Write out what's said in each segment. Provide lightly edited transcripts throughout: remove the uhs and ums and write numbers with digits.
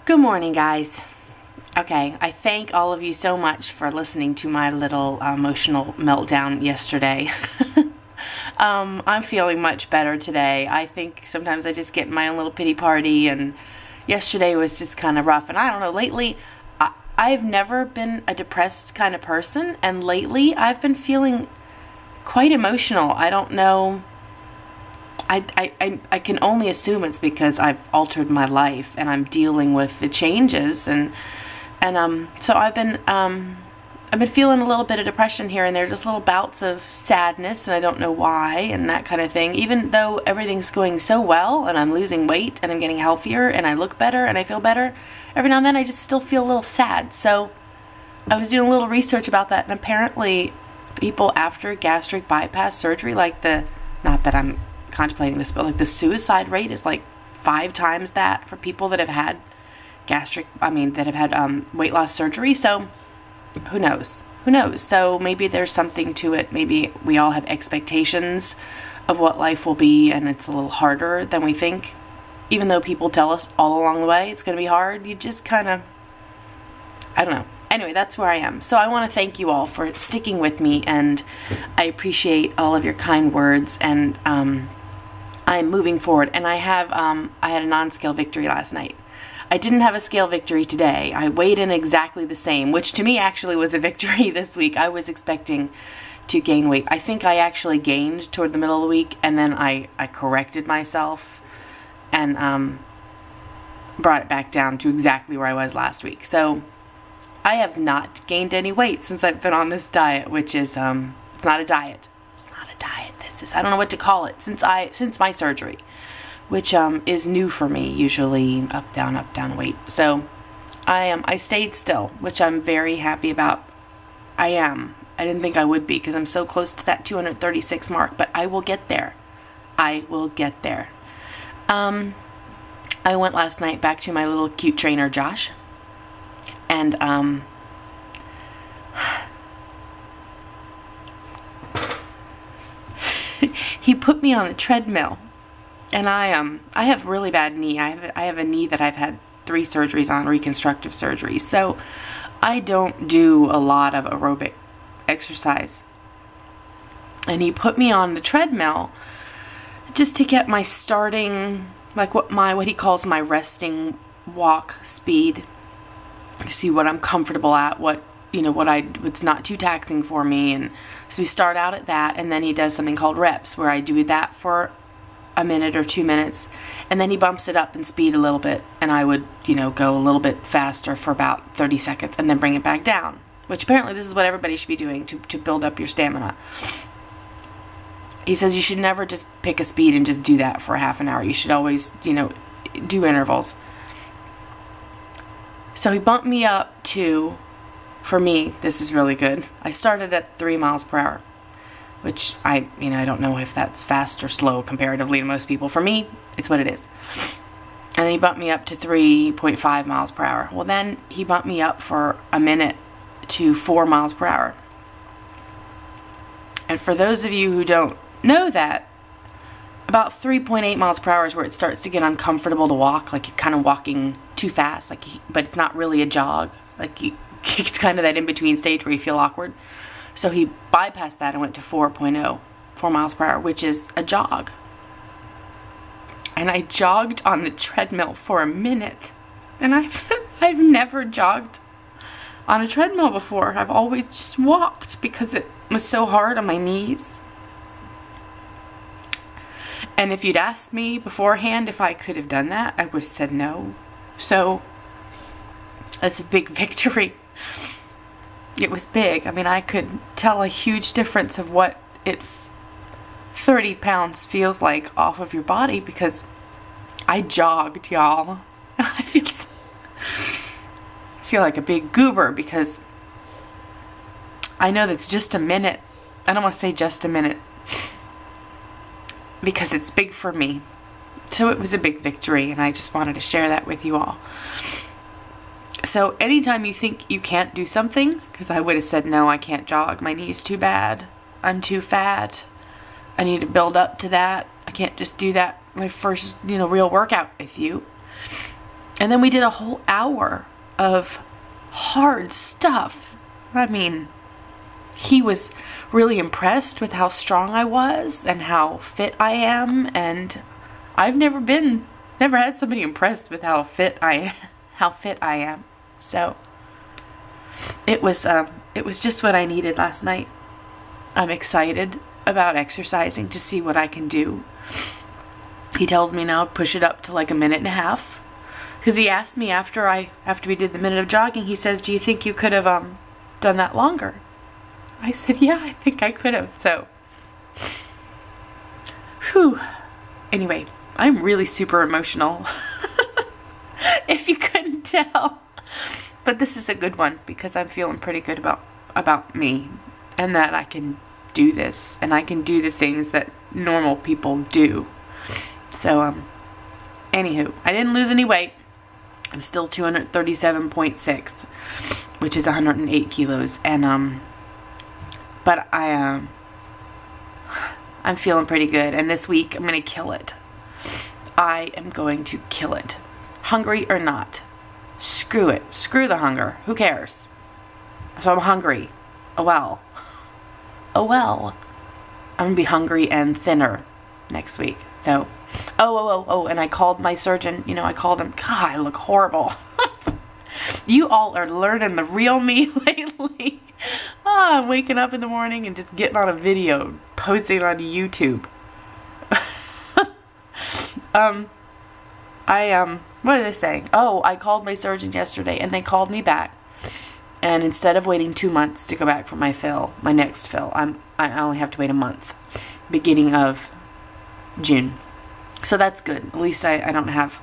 Good morning, guys. Okay, I thank all of you so much for listening to my little emotional meltdown yesterday. I'm feeling much better today. I think sometimes I just get in my own little pity party, and yesterday was just kind of rough. And I don't know, lately, I've never been a depressed kind of person, and lately I've been feeling quite emotional. I don't know. I can only assume it's because I've altered my life and I'm dealing with the changes, and so I've been feeling a little bit of depression here and there, just little bouts of sadness, and I don't know why, and that kind of thing. Even though everything's going so well and I'm losing weight and I'm getting healthier and I look better and I feel better, every now and then I just still feel a little sad. So I was doing a little research about that, and apparently people after gastric bypass surgery, like not that I'm contemplating this, but like the suicide rate is like 5 times that for people that have had weight loss surgery. So who knows? So maybe there's something to it. Maybe we all have expectations of what life will be, and it's a little harder than we think. Even though people tell us all along the way it's going to be hard, you just kind of, I don't know. Anyway, that's where I am. So I want to thank you all for sticking with me, and I appreciate all of your kind words, and I'm moving forward. And I had a non-scale victory last night. I didn't have a scale victory today. I weighed in exactly the same, which to me actually was a victory this week. I was expecting to gain weight. I think I actually gained toward the middle of the week, and then I corrected myself and brought it back down to exactly where I was last week. So I have not gained any weight since I've been on this diet, which is it's not a diet. It's not a diet. This is, I don't know what to call it, since my surgery, which is new for me. Usually up down weight. So I stayed still, which I'm very happy about. I didn't think I would be, because I'm so close to that 236 mark, but I will get there. I went last night back to my little cute trainer, Josh, and he put me on a treadmill, and I have really bad knee. I have a knee that I've had 3 surgeries on, reconstructive surgeries, so I don't do a lot of aerobic exercise. And he put me on the treadmill just to get my starting, like what he calls my resting walk speed. See what I'm comfortable at, what's not too taxing for me. And so we start out at that, and then he does something called reps, where I do that for a minute or 2 minutes, and then he bumps it up in speed a little bit, and I would, go a little bit faster for about 30 seconds and then bring it back down, which apparently this is what everybody should be doing to build up your stamina. He says you should never just pick a speed and just do that for a half an hour. You should always, do intervals. So he bumped me up to, for me, this is really good. I started at 3 miles per hour, which I don't know if that's fast or slow comparatively to most people. For me, it's what it is. And then he bumped me up to 3.5 miles per hour. Well, then he bumped me up for a minute to 4 miles per hour. And for those of you who don't know that, about 3.8 miles per hour is where it starts to get uncomfortable to walk, like you're kind of walking too fast, but it's not really a jog. It's kind of that in-between stage where you feel awkward. So he bypassed that and went to 4 miles per hour, which is a jog. And I jogged on the treadmill for a minute. And I've never jogged on a treadmill before. I've always just walked because it was so hard on my knees. And if you'd asked me beforehand if I could have done that, I would have said no. So that's a big victory. It was big. I mean, I could tell a huge difference of what 30 pounds feels like off of your body, because I jogged, y'all. I feel like a big goober, because I know that's just a minute. I don't want to say just a minute, because it's big for me. So it was a big victory, and I just wanted to share that with you all. So anytime you think you can't do something, because I would have said, no, I can't jog. My knee's too bad. I'm too fat. I need to build up to that. I can't just do that my first, real workout with you. And then we did a whole hour of hard stuff. I mean, he was really impressed with how strong I was and how fit I am. And I've never had somebody impressed with how fit I am. So it was just what I needed last night. I'm excited about exercising to see what I can do. He tells me now push it up to like 1.5 minutes. Because he asked me after we did the minute of jogging, he says, do you think you could have done that longer? I said, yeah, I think I could have. So, whew. Anyway, I'm really super emotional. If you couldn't tell. But this is a good one because I'm feeling pretty good about me and that I can do this and I can do the things that normal people do. So, anywho, I didn't lose any weight. I'm still 237.6, which is 108 kilos. And, but I'm feeling pretty good. And this week, I'm going to kill it. I am going to kill it. Hungry or not. Screw it. Screw the hunger. Who cares? So I'm hungry. Oh well. Oh well. I'm going to be hungry and thinner next week. So, and I called my surgeon. You know, I called him. God, I look horrible. You all are learning the real me lately. I'm waking up in the morning and just getting on a video, posting it on YouTube. What did they say? Oh, I called my surgeon yesterday and they called me back. And instead of waiting 2 months to go back for my next fill, I only have to wait a month, beginning of June. So that's good. At least I don't have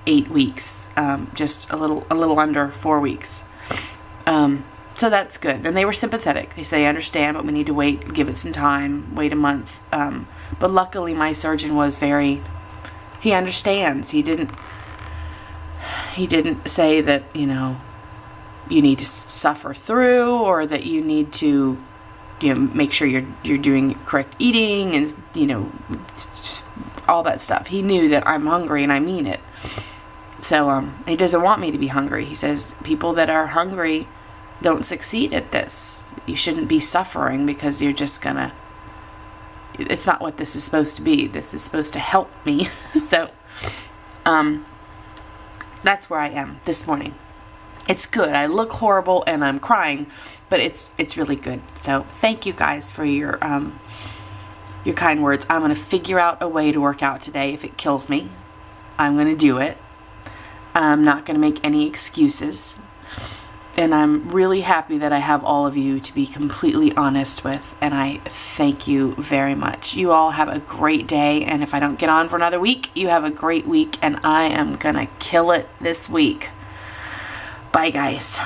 8 weeks, just a little under 4 weeks. So that's good. And they were sympathetic. They say, I understand, but we need to wait, give it some time, wait a month. But luckily my surgeon was he understands. He didn't say that, you know, you need to suffer through or that you need to, you know, make sure you're doing correct eating and, you know, all that stuff. He knew that I'm hungry and I mean it. So he doesn't want me to be hungry. He says people that are hungry don't succeed at this. You shouldn't be suffering because you're just gonna, it's not what this is supposed to be. This is supposed to help me. So that's where I am this morning. It's good. I look horrible and I'm crying, but it's really good. So thank you guys for your kind words. I'm going to figure out a way to work out today. If it kills me, I'm going to do it. I'm not going to make any excuses. And I'm really happy that I have all of you to be completely honest with. And I thank you very much. You all have a great day. And if I don't get on for another week, you have a great week. And I am going to kill it this week. Bye, guys.